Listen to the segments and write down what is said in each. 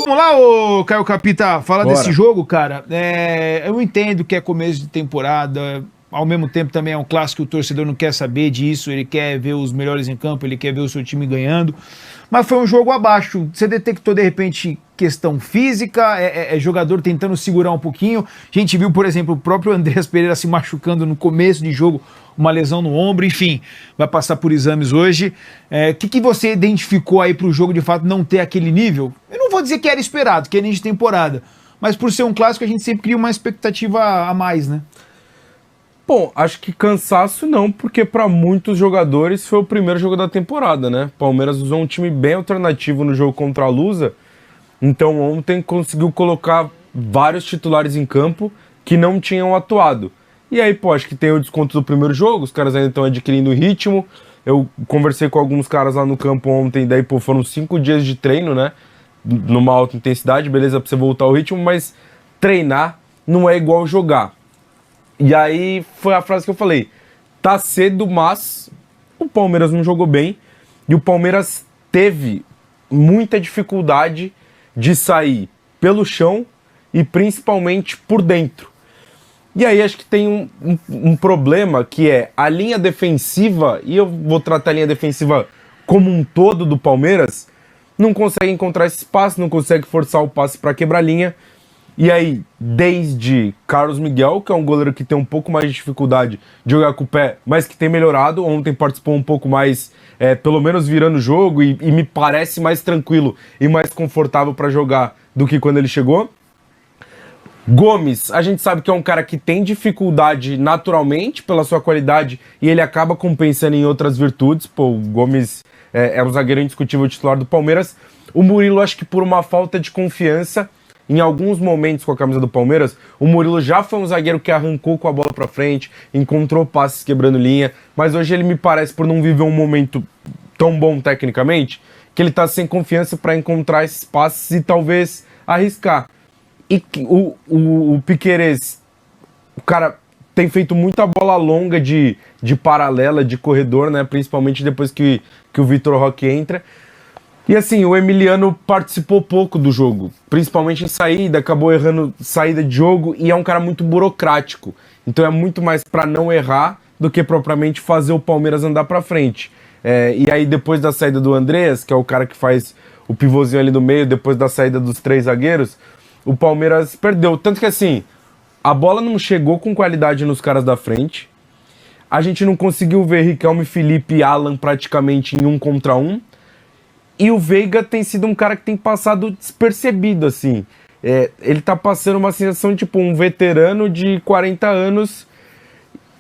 Vamos lá, ô Caio Capita, fala Bora. desse jogo, cara. Eu entendo que é começo de temporada, ao mesmo tempo também é um clássico que o torcedor não quer saber disso, ele quer ver os melhores em campo, ele quer ver o seu time ganhando, mas foi um jogo abaixo. Você detectou, de repente, questão física, jogador tentando segurar um pouquinho? A gente viu, por exemplo, o próprio Andreas Pereira se machucando no começo de jogo, uma lesão no ombro, enfim, vai passar por exames hoje. O que você identificou aí para o jogo, de fato, não ter aquele nível? Eu não vou dizer que era esperado, que é início de temporada, mas por ser um clássico, a gente sempre cria uma expectativa a mais, né? Bom, acho que cansaço não, porque para muitos jogadores foi o primeiro jogo da temporada, né? Palmeiras usou um time bem alternativo no jogo contra a Lusa, então ontem conseguiu colocar vários titulares em campo que não tinham atuado. E aí, pô, acho que tem o desconto do primeiro jogo, os caras ainda estão adquirindo ritmo. Eu conversei com alguns caras lá no campo ontem, daí, pô, foram 5 dias de treino, né? Numa alta intensidade, beleza, pra você voltar ao ritmo, mas treinar não é igual jogar. E aí foi a frase que eu falei, tá cedo, mas o Palmeiras não jogou bem e o Palmeiras teve muita dificuldade de sair pelo chão e principalmente por dentro. E aí acho que tem um problema que é a linha defensiva, e eu vou tratar a linha defensiva como um todo do Palmeiras, não consegue encontrar esse espaço, não consegue forçar o passe para quebrar a linha. E aí, desde Carlos Miguel, que é um goleiro que tem um pouco mais de dificuldade de jogar com o pé, mas que tem melhorado, ontem participou um pouco mais, pelo menos virando o jogo, e me parece mais tranquilo e mais confortável para jogar do que quando ele chegou. Gomes, a gente sabe que é um cara que tem dificuldade naturalmente pela sua qualidade e ele acaba compensando em outras virtudes. Pô, o Gomes é um zagueiro indiscutível titular do Palmeiras. O Murilo, acho que por uma falta de confiança, em alguns momentos com a camisa do Palmeiras, o Murilo já foi um zagueiro que arrancou com a bola pra frente, encontrou passes quebrando linha, mas hoje ele me parece, por não viver um momento tão bom tecnicamente, que ele tá sem confiança para encontrar esses passes e talvez arriscar. E o Piquerez, o cara tem feito muita bola longa de paralela, de corredor, né? Principalmente depois que o Vitor Roque entra. E assim, o Emiliano participou pouco do jogo, principalmente em saída, acabou errando saída de jogo e é um cara muito burocrático. Então é muito mais para não errar do que propriamente fazer o Palmeiras andar para frente. E aí depois da saída do Andreas, que é o cara que faz o pivôzinho ali no meio, depois da saída dos 3 zagueiros, o Palmeiras perdeu. Tanto que assim, a bola não chegou com qualidade nos caras da frente, a gente não conseguiu ver Riquelme, Felipe e Alan praticamente em 1 contra 1, e o Veiga tem sido um cara que tem passado despercebido, assim. Ele tá passando uma sensação de tipo um veterano de 40 anos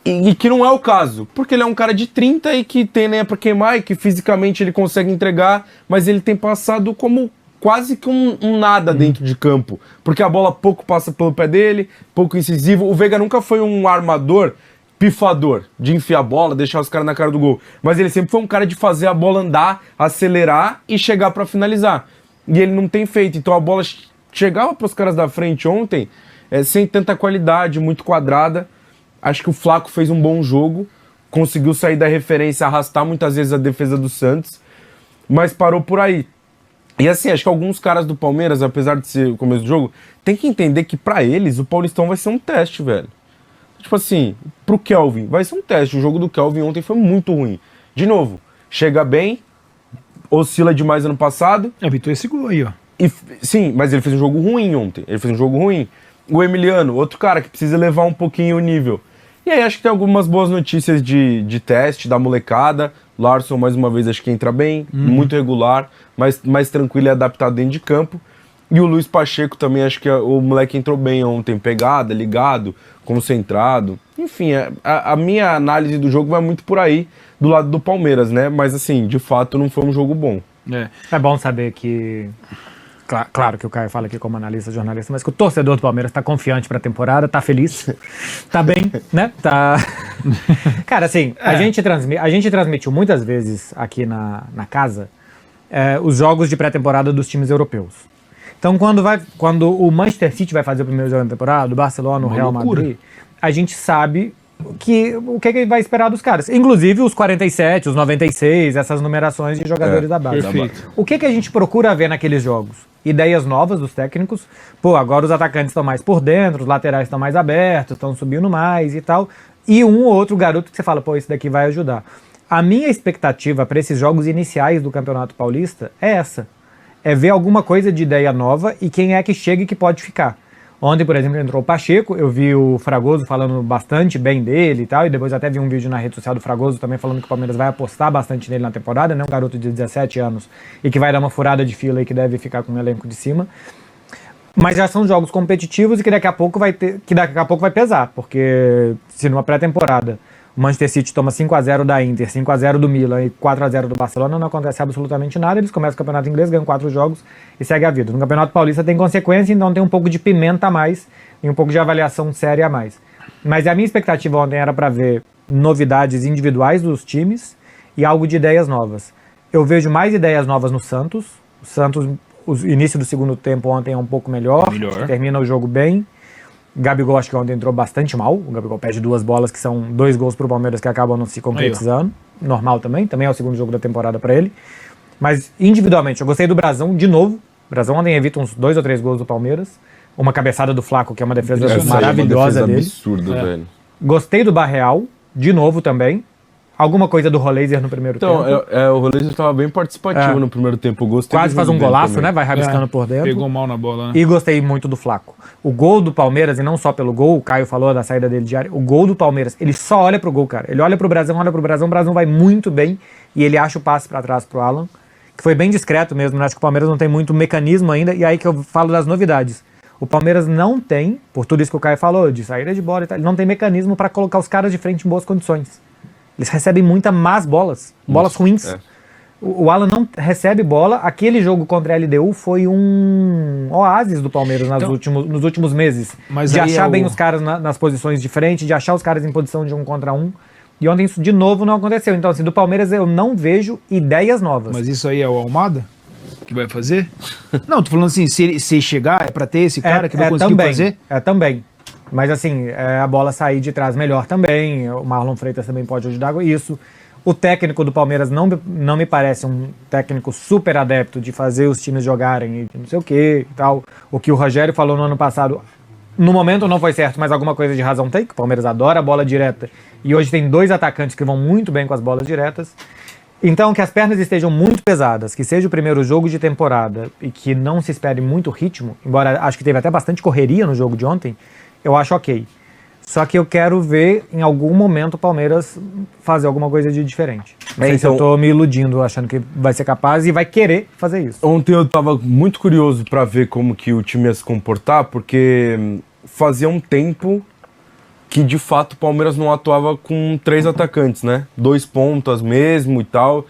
e que não é o caso. Porque ele é um cara de 30 e que tem lenha pra queimar e que fisicamente ele consegue entregar, mas ele tem passado como quase que um nada dentro de campo. Porque a bola pouco passa pelo pé dele, pouco incisivo. O Veiga nunca foi um armador pifador, de enfiar a bola, deixar os caras na cara do gol. Mas ele sempre foi um cara de fazer a bola andar, acelerar e chegar pra finalizar. E ele não tem feito. Então a bola chegava pros caras da frente ontem sem tanta qualidade, muito quadrada. Acho que o Flaco fez um bom jogo, conseguiu sair da referência, arrastar muitas vezes a defesa do Santos, mas parou por aí. E assim, acho que alguns caras do Palmeiras, apesar de ser o começo do jogo, tem que entender que pra eles o Paulistão vai ser um teste, velho. Tipo assim, pro Kelvin, vai ser um teste. O jogo do Kelvin ontem foi muito ruim. De novo, chega bem, oscila demais ano passado. Evitou esse gol aí, ó. Sim, mas ele fez um jogo ruim ontem. Ele fez um jogo ruim. O Emiliano, outro cara que precisa elevar um pouquinho o nível. E aí acho que tem algumas boas notícias de teste da molecada. Larson, mais uma vez, acho que entra bem, muito regular, mas mais tranquilo e adaptado dentro de campo. E o Luiz Pacheco também, acho que o moleque entrou bem ontem, pegada, ligado, concentrado. Enfim, a minha análise do jogo vai muito por aí, do lado do Palmeiras, né? Mas assim, de fato não foi um jogo bom. É bom saber que... Claro que o Caio fala aqui como analista, jornalista, mas que o torcedor do Palmeiras tá confiante pra temporada, tá feliz, tá bem, né? Tá... Cara, assim, a gente transmitiu muitas vezes aqui na casa os jogos de pré-temporada dos times europeus. Então, quando o Manchester City vai fazer o primeiro jogo da temporada, o Barcelona, o Real Madrid, a gente sabe o que vai esperar dos caras. Inclusive os 47, os 96, essas numerações de jogadores da base. Perfeito. O que a gente procura ver naqueles jogos? Ideias novas dos técnicos. Pô, agora os atacantes estão mais por dentro, os laterais estão mais abertos, estão subindo mais e tal. E um ou outro garoto que você fala, pô, esse daqui vai ajudar. A minha expectativa para esses jogos iniciais do Campeonato Paulista é essa. É ver alguma coisa de ideia nova e quem é que chega e que pode ficar. Ontem, por exemplo, entrou o Pacheco, eu vi o Fragoso falando bastante bem dele e tal, e depois até vi um vídeo na rede social do Fragoso também falando que o Palmeiras vai apostar bastante nele na temporada, né? Um garoto de 17 anos e que vai dar uma furada de fila e que deve ficar com o elenco de cima. Mas já são jogos competitivos e que daqui a pouco vai pesar, porque se numa pré-temporada o Manchester City toma 5-0 da Inter, 5-0 do Milan e 4-0 do Barcelona, não acontece absolutamente nada, eles começam o campeonato inglês, ganham 4 jogos e segue a vida. No Campeonato Paulista tem consequência, então tem um pouco de pimenta a mais e um pouco de avaliação séria a mais. Mas a minha expectativa ontem era para ver novidades individuais dos times e algo de ideias novas. Eu vejo mais ideias novas no Santos. O Santos, o início do segundo tempo ontem é um pouco melhor. Termina o jogo bem. Gabigol acho que ontem entrou bastante mal. O Gabigol perde 2 bolas que são 2 gols pro Palmeiras que acabam não se concretizando. Normal também é o segundo jogo da temporada para ele. Mas individualmente, eu gostei do Brazão de novo. O Brazão ontem evita uns 2 ou 3 gols do Palmeiras. Uma cabeçada do Flaco, que é uma defesa maravilhosa uma defesa dele. Absurda, velho. Gostei do Barreal, de novo também. Alguma coisa do Roleiser no primeiro tempo. O Roleiser estava bem participativo no primeiro tempo. Eu gostei. Quase faz um golaço, né? Vai rabiscando por dentro. Pegou mal na bola, né? E gostei muito do Flaco. O gol do Palmeiras, e não só pelo gol, o Caio falou da saída dele de área, o gol do Palmeiras, ele só olha pro gol, cara. Ele olha pro Brasão, o Brasão vai muito bem e ele acha o passe pra trás pro Alan, que foi bem discreto mesmo, né? Acho que o Palmeiras não tem muito mecanismo ainda, e aí que eu falo das novidades. O Palmeiras não tem, por tudo isso que o Caio falou, de saída de bola e tal, ele não tem mecanismo pra colocar os caras de frente em boas condições. Eles recebem muitas más bolas ruins. O Alan não recebe bola. Aquele jogo contra a LDU foi um oásis do Palmeiras nos últimos meses. De achar bem os caras nas posições de frente, de achar os caras em posição de 1 contra 1. E ontem isso de novo não aconteceu. Então, assim, do Palmeiras eu não vejo ideias novas. Mas isso aí é o Almada que vai fazer? Não, tô falando assim, se chegar é pra ter esse cara que vai conseguir fazer? Também. Mas assim, a bola sair de trás melhor também, o Marlon Freitas também pode ajudar com isso. O técnico do Palmeiras não me parece um técnico super adepto de fazer os times jogarem e não sei o que e tal. O que o Rogério falou no ano passado, no momento não foi certo, mas alguma coisa de razão tem, que o Palmeiras adora a bola direta e hoje tem 2 atacantes que vão muito bem com as bolas diretas. Então, que as pernas estejam muito pesadas, que seja o primeiro jogo de temporada e que não se espere muito ritmo, embora acho que teve até bastante correria no jogo de ontem, eu acho ok. Só que eu quero ver em algum momento o Palmeiras fazer alguma coisa de diferente. Não sei se eu tô me iludindo, achando que vai ser capaz e vai querer fazer isso. Ontem eu tava muito curioso para ver como que o time ia se comportar, porque fazia um tempo que de fato o Palmeiras não atuava com 3 atacantes, né? 2 pontas mesmo e tal.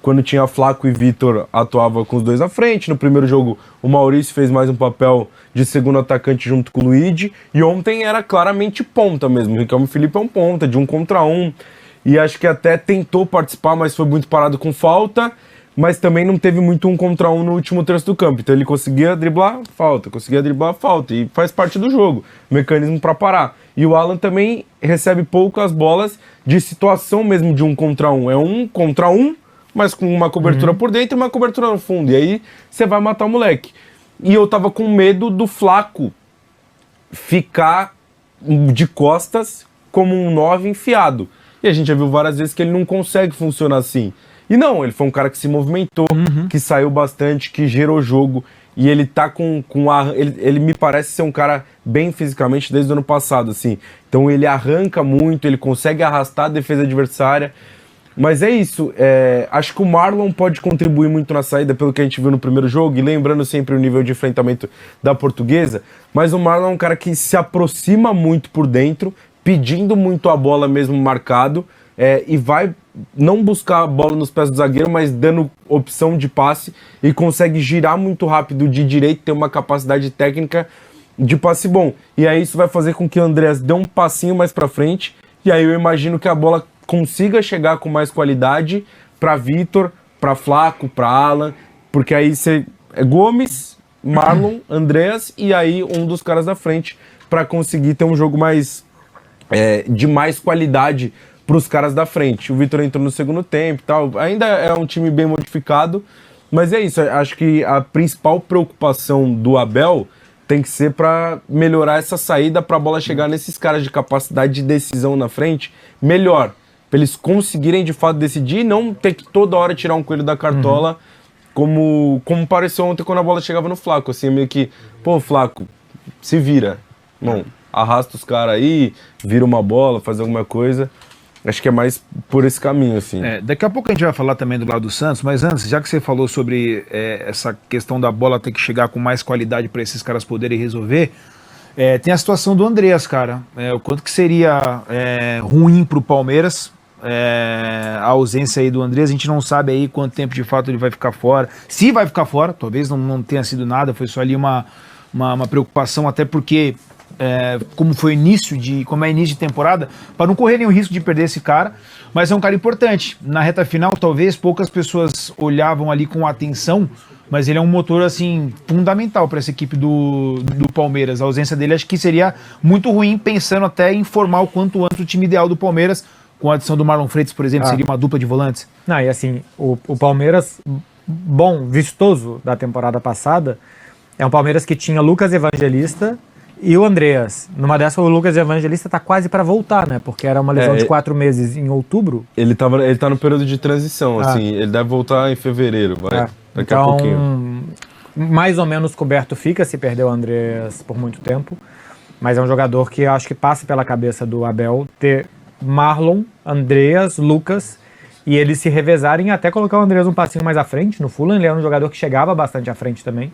Quando tinha Flaco e Vitor, atuava com os 2 à frente. No primeiro jogo, o Maurício fez mais um papel de segundo atacante junto com o Luigi. E ontem era claramente ponta mesmo. O Riquelme Felipe é um ponta, de 1 contra 1. E acho que até tentou participar, mas foi muito parado com falta. Mas também não teve muito 1 contra 1 no último terço do campo. Então ele conseguia driblar, falta. Conseguia driblar, falta. E faz parte do jogo. Mecanismo para parar. E o Alan também recebe poucas bolas de situação mesmo de 1 contra 1. É 1 contra 1. Mas com uma cobertura por dentro e uma cobertura no fundo. E aí você vai matar o moleque. E eu tava com medo do Flaco ficar de costas como um 9 enfiado. E a gente já viu várias vezes que ele não consegue funcionar assim. E não, ele foi um cara que se movimentou, que saiu bastante, que gerou jogo. E ele tá ele me parece ser um cara bem fisicamente desde o ano passado, assim. Então ele arranca muito, ele consegue arrastar a defesa adversária. Mas é isso, acho que o Marlon pode contribuir muito na saída pelo que a gente viu no primeiro jogo, e lembrando sempre o nível de enfrentamento da Portuguesa, mas o Marlon é um cara que se aproxima muito por dentro, pedindo muito a bola mesmo marcado, e vai não buscar a bola nos pés do zagueiro, mas dando opção de passe, e consegue girar muito rápido de direito, ter uma capacidade técnica de passe bom. E aí isso vai fazer com que o Andreas dê um passinho mais pra frente, e aí eu imagino que a bola consiga chegar com mais qualidade para Vitor, para Flaco, para Alan, porque aí você é Gomes, Marlon, Andreas e aí um dos caras da frente para conseguir ter um jogo mais de mais qualidade para os caras da frente. O Vitor entrou no segundo tempo e tal. Ainda é um time bem modificado, mas é isso. Acho que a principal preocupação do Abel tem que ser para melhorar essa saída para a bola chegar nesses caras de capacidade de decisão na frente melhor. Para eles conseguirem de fato decidir e não ter que toda hora tirar um coelho da cartola, como pareceu ontem quando a bola chegava no Flaco. Assim, meio que, pô, Flaco, se vira. Bom, arrasta os caras aí, vira uma bola, faz alguma coisa. Acho que é mais por esse caminho, assim. Daqui a pouco a gente vai falar também do lado do Santos, mas antes, já que você falou sobre essa questão da bola ter que chegar com mais qualidade para esses caras poderem resolver, tem a situação do Andreas, cara. O quanto que seria ruim pro Palmeiras a ausência aí do Andreas. A gente não sabe aí quanto tempo de fato ele vai ficar fora. Se vai ficar fora, talvez não tenha sido nada, foi só ali uma preocupação, até porque como é início de temporada, para não correr nenhum risco de perder esse cara, mas é um cara importante. Na reta final, talvez poucas pessoas olhavam ali com atenção, mas ele é um motor assim fundamental para essa equipe do Palmeiras. A ausência dele acho que seria muito ruim, pensando até em formar o quanto antes o time ideal do Palmeiras, com a adição do Marlon Freitas, por exemplo, seria uma dupla de volantes. Não, e assim, o Palmeiras, bom, vistoso da temporada passada, é um Palmeiras que tinha Lucas Evangelista e o Andreas. Numa dessa, o Lucas Evangelista tá quase para voltar, né? Porque era uma lesão de 4 meses em outubro. Ele tá no período de transição, assim. Ele deve voltar em fevereiro, daqui a pouquinho. Mais ou menos coberto fica se perder o Andreas por muito tempo. Mas é um jogador que eu acho que passa pela cabeça do Abel ter Marlon, Andreas, Lucas, e eles se revezarem até colocar o Andreas um passinho mais à frente. No Fulham ele era um jogador que chegava bastante à frente também.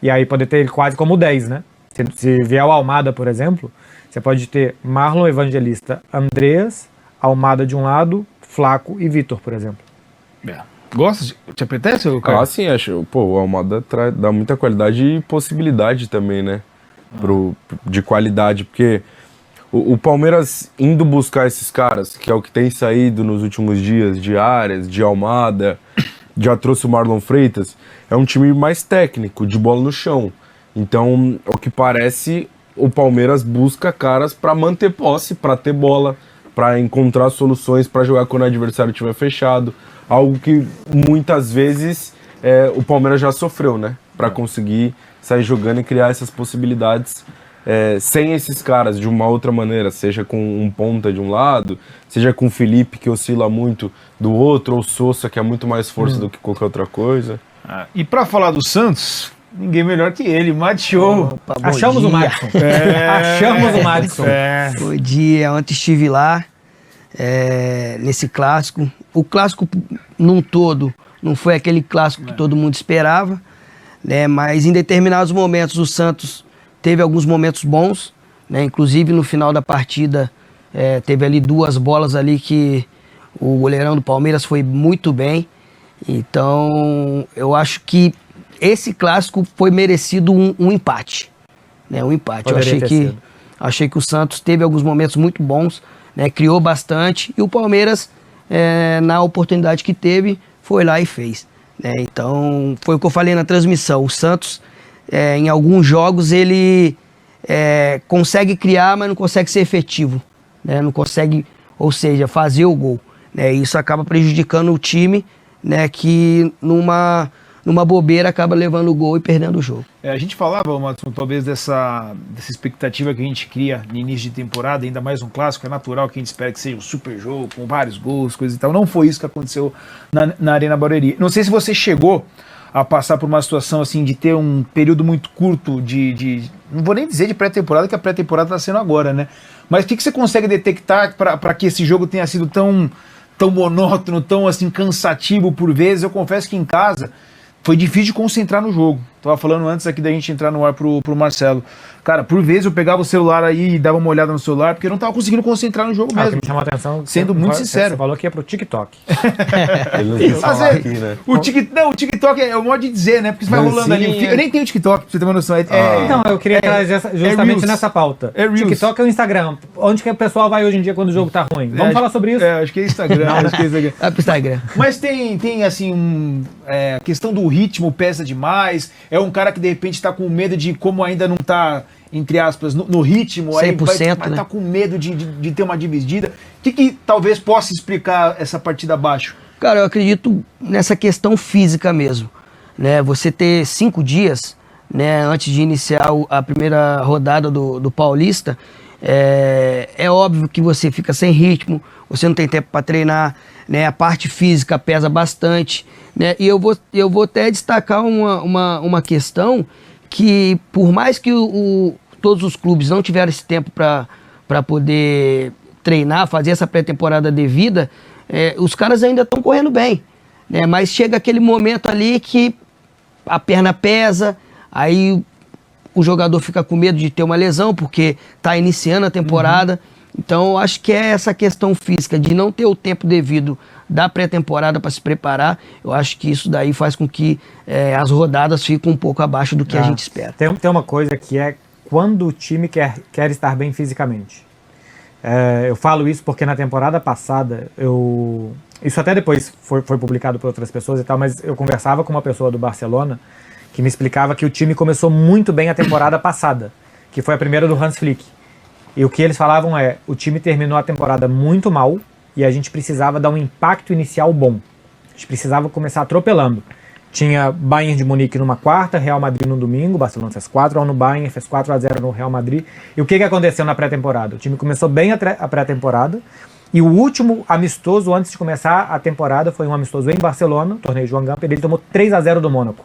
E aí poder ter ele quase como 10, né? Se vier o Almada, por exemplo, você pode ter Marlon, Evangelista, Andreas, Almada de um lado, Flaco e Vitor, por exemplo. Gosta? Te apetece, cara? Sim, acho. Pô, o Almada dá muita qualidade e possibilidade também, né? De qualidade, porque o Palmeiras indo buscar esses caras, que é o que tem saído nos últimos dias, de Arias, de Almada, já trouxe o Marlon Freitas, é um time mais técnico, de bola no chão. Então, ao que parece, o Palmeiras busca caras para manter posse, para ter bola, para encontrar soluções, para jogar quando o adversário estiver fechado. Algo que muitas vezes o Palmeiras já sofreu, né? Para conseguir sair jogando e criar essas possibilidades sem esses caras, de uma outra maneira, seja com um ponta de um lado, seja com o Felipe, que oscila muito do outro, ou Sousa, que é muito mais força do que qualquer outra coisa. E para falar do Santos, ninguém melhor que ele, Mathieu. Achamos o Madison. Achamos o Madison. Bom dia, ontem estive lá, nesse clássico. O clássico num todo não foi aquele clássico que todo mundo esperava, né? Mas em determinados momentos o Santos teve alguns momentos bons, né? Inclusive no final da partida teve ali 2 bolas ali que o goleirão do Palmeiras foi muito bem. Então eu acho que esse clássico foi merecido um empate, né? Um empate. Eu achei que o Santos teve alguns momentos muito bons, né? Criou bastante, e o Palmeiras, na oportunidade que teve, foi lá e fez, né? Então, foi o que eu falei na transmissão. O Santos, em alguns jogos, ele consegue criar, mas não consegue ser efetivo, né? Não consegue, ou seja, fazer o gol, né? Isso acaba prejudicando o time, né? Que numa bobeira acaba levando o gol e perdendo o jogo. A gente falava, Matson, talvez dessa expectativa que a gente cria no início de temporada, ainda mais um clássico, é natural que a gente espera que seja um super jogo, com vários gols, coisas e tal. Não foi isso que aconteceu na Arena Barueri. Não sei se você chegou a passar por uma situação assim de ter um período muito curto não vou nem dizer de pré-temporada, que a pré-temporada está sendo agora, né? Mas o que você consegue detectar para que esse jogo tenha sido tão monótono, tão assim cansativo por vezes? Eu confesso que em casa foi difícil de concentrar no jogo. Tava falando antes aqui da gente entrar no ar pro Marcelo. Cara, por vezes eu pegava o celular aí e dava uma olhada no celular, porque eu não tava conseguindo concentrar no jogo mesmo. O que me chamou a atenção, sendo muito sincero. Você falou que ia pro TikTok. Ele não quis falar aqui, né? O TikTok é o modo de dizer, né? Porque você vai rolando ali. Eu nem tenho TikTok, pra você ter uma noção. Então, eu queria trazer justamente nessa pauta. TikTok é o Instagram. Onde que o pessoal vai hoje em dia quando o jogo tá ruim? Vamos falar sobre isso? Acho que é Instagram. Vai pro Instagram. Mas tem assim, a questão do ritmo pesa demais? É um cara que de repente está com medo de, como ainda não está, entre aspas, no ritmo, aí vai estar com medo de ter uma dividida? O que talvez possa explicar essa partida abaixo? Cara, eu acredito nessa questão física mesmo, né? Você ter 5 dias, né, antes de iniciar a primeira rodada do Paulista, é óbvio que você fica sem ritmo, você não tem tempo para treinar, né? A parte física pesa bastante, né? E eu vou até destacar uma questão que, por mais que todos os clubes não tiveram esse tempo para poder treinar, fazer essa pré-temporada devida, os caras ainda estão correndo bem, né? Mas chega aquele momento ali que a perna pesa, aí o jogador fica com medo de ter uma lesão, porque está iniciando a temporada. Então, eu acho que é essa questão física, de não ter o tempo devido da pré-temporada para se preparar. Eu acho que isso daí faz com que as rodadas fiquem um pouco abaixo do que a gente espera. Tem uma coisa que é quando o time quer estar bem fisicamente. Eu falo isso porque na temporada passada, isso até depois foi publicado por outras pessoas e tal, mas eu conversava com uma pessoa do Barcelona que me explicava que o time começou muito bem a temporada passada, que foi a primeira do Hans Flick. E o que eles falavam o time terminou a temporada muito mal e a gente precisava dar um impacto inicial bom. A gente precisava começar atropelando. Tinha Bayern de Munique numa quarta, Real Madrid no domingo, Barcelona fez 4-1 no Bayern, fez 4-0 no Real Madrid. E o que aconteceu na pré-temporada? O time começou bem a pré-temporada e o último amistoso antes de começar a temporada foi um amistoso em Barcelona, torneio Joan Gamper, ele tomou 3-0 do Mônaco.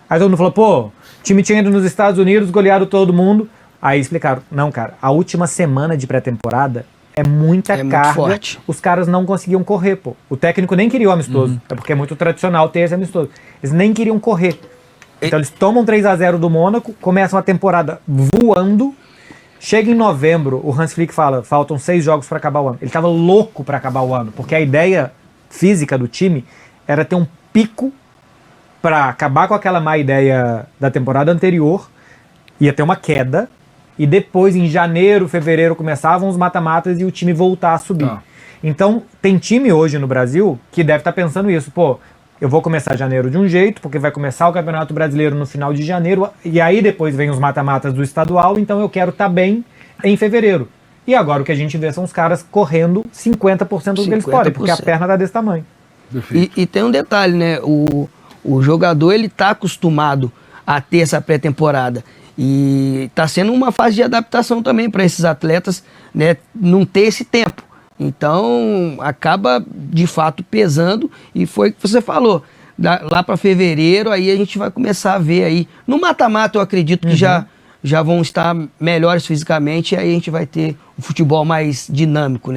Aí todo mundo falou, pô, o time tinha ido nos Estados Unidos, goleado todo mundo. Aí explicaram, não cara, a última semana de pré-temporada é muita carga, muito forte. Os caras não conseguiam correr, pô. O técnico nem queria o amistoso, é porque é muito tradicional ter esse amistoso. Eles nem queriam correr. Então eles tomam 3-0 do Mônaco, começam a temporada voando, chega em novembro, o Hans Flick fala, faltam 6 jogos para acabar o ano. Ele tava louco para acabar o ano, porque a ideia física do time era ter um pico para acabar com aquela má ideia da temporada anterior, ia ter uma queda, e depois, em janeiro, fevereiro, começavam os mata-matas e o time voltar a subir. Então, tem time hoje no Brasil que deve estar pensando isso. Pô, eu vou começar janeiro de um jeito, porque vai começar o Campeonato Brasileiro no final de janeiro, e aí depois vem os mata-matas do estadual, então eu quero estar bem em fevereiro. E agora o que a gente vê são os caras correndo 50% do que eles podem, porque a perna tá desse tamanho. E tem um detalhe, né? O jogador, ele tá acostumado a ter essa pré-temporada. E está sendo uma fase de adaptação também para esses atletas, né, não ter esse tempo. Então, acaba, de fato, pesando. E foi o que você falou. Lá para fevereiro, aí a gente vai começar a ver aí. No mata-mata, eu acredito que já vão estar melhores fisicamente. E aí a gente vai ter um futebol mais dinâmico, né?